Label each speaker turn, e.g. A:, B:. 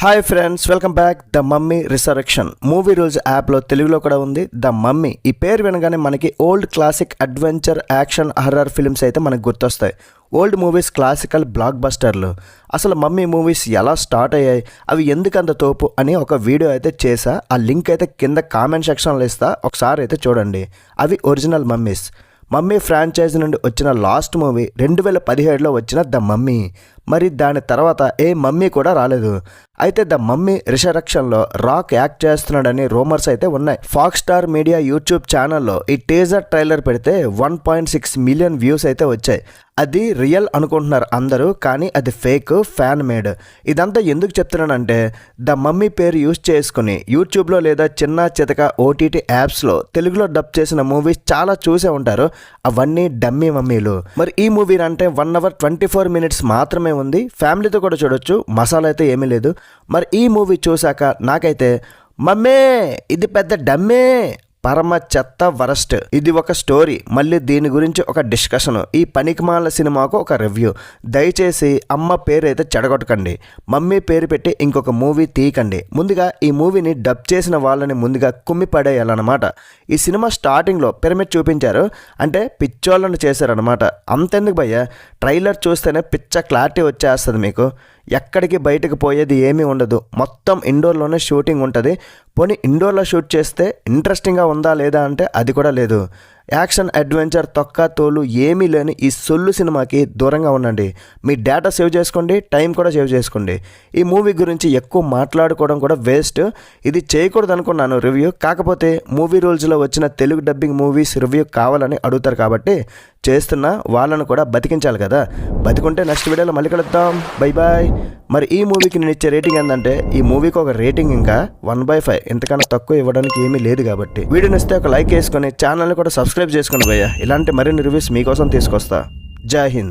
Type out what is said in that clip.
A: Hi friends, welcome back. The mummy resurrection movie rules యాప్లో తెలుగులో కూడా ఉంది. ద మమ్మీ ఈ పేరు వినగానే మనకి old classic adventure action horror films అయితే మనకు గుర్తొస్తాయి. ఓల్డ్ మూవీస్ క్లాసికల్ బ్లాక్ బస్టర్లు. అసలు మమ్మీ మూవీస్ ఎలా స్టార్ట్ అయ్యాయి, అవి ఎందుకంత తోపు అని ఒక వీడియో అయితే చేసా. ఆ లింక్ అయితే కింద కామెంట్ సెక్షన్లో ఇస్తా, ఒకసారి అయితే చూడండి. అవి ఒరిజినల్ మమ్మీస్. మమ్మీ ఫ్రాంచైజీ నుండి వచ్చిన లాస్ట్ మూవీ 2017లో వచ్చిన ద మమ్మీ. మరి దాని తర్వాత ఏ మమ్మీ కూడా రాలేదు. అయితే ద మమ్మీ రిసరెక్షన్లో రాక్ యాక్ట్ చేస్తున్నాడని రూమర్స్ అయితే ఉన్నాయి. ఫాక్స్ స్టార్ మీడియా యూట్యూబ్ ఛానల్లో ఈ టీజర్ ట్రైలర్ పెడితే 1.6 మిలియన్ వ్యూస్ అయితే వచ్చాయి. అది రియల్ అనుకుంటున్నారు అందరూ, కానీ అది ఫేక్, ఫ్యాన్ మేడ్. ఇదంతా ఎందుకు చెప్తున్నానంటే ద మమ్మీ పేరు యూజ్ చేసుకుని యూట్యూబ్లో లేదా చిన్న చితక ఓటీటీ యాప్స్లో తెలుగులో డబ్ చేసిన మూవీస్ చాలా చూసే ఉంటారు. అవన్నీ డమ్మీ మమ్మీలు. మరి ఈ మూవీ అంటే 1 hour 24 minutes మాత్రమే ఉంది. ఫ్యామిలీతో కూడా చూడొచ్చు, మసాలా అయితే ఏమీ లేదు. మరి ఈ మూవీ చూశాక నాకైతే మమ్మే ఇది పెద్ద డమ్మే, పరమ చెత్త వరస్ట్. ఇది ఒక స్టోరీ, మళ్ళీ దీని గురించి ఒక డిస్కషన్, ఈ పనికిమాల సినిమాకు ఒక రివ్యూ. దయచేసి అమ్మ పేరు అయితే చెడగొట్టకండి, మమ్మీ పేరు పెట్టి ఇంకొక మూవీ తీయకండి. ముందుగా ఈ మూవీని డబ్ చేసిన వాళ్ళని ముందుగా కుమ్మి పడేయాలన్నమాట. ఈ సినిమా స్టార్టింగ్లో పిరమిడ్ చూపించారు, అంటే పిచ్చోళ్ళను చేశారనమాట. అంతెందుకు భయ్య, ట్రైలర్ చూస్తేనే పిచ్చ క్లారిటీ వచ్చేస్తుంది మీకు. ఎక్కడికి బయటకు పోయేది ఏమీ ఉండదు, మొత్తం ఇండోర్లోనే షూటింగ్ ఉంటుంది. పోనీ ఇండోర్లో షూట్ చేస్తే ఇంట్రెస్టింగ్గా ఉందా లేదా అంటే అది కూడా లేదు. యాక్షన్ అడ్వెంచర్ తొక్క తోలు ఏమీ లేని ఈ సొల్లు సినిమాకి దూరంగా ఉండండి. మీ డేటా సేవ్ చేసుకోండి, టైం కూడా సేవ్ చేసుకోండి. ఈ మూవీ గురించి ఎక్కువ మాట్లాడుకోవడం కూడా వేస్ట్. ఇది చేయకూడదు అనుకున్నాను రివ్యూ, కాకపోతే మూవీ రూల్స్లో వచ్చిన తెలుగు డబ్బింగ్ మూవీస్ రివ్యూ కావాలని అడుగుతారు కాబట్టి చేస్తున్నా. వాళ్ళను కూడా బతికించాలి కదా. బతికుంటే నెక్స్ట్ వీడియోలో మళ్ళీ కలుద్దాం. Bye bye. మరి ఈ మూవీకి నేను ఇచ్చే రేటింగ్ ఏంటంటే ఈ మూవీకి ఒక రేటింగ్ ఇంకా 1/5, ఇంతకన్నా తక్కువ ఇవ్వడానికి ఏమీ లేదు. కాబట్టి వీడియోని ఇస్తే ఒక లైక్ వేసుకొని ఛానల్ని కూడా సబ్స్క్రైబ్ చేసుకుని భయ్య. ఇలాంటి మరిన్ని రివ్యూస్ మీకోసం తీసుకొస్తా. జై హింద్.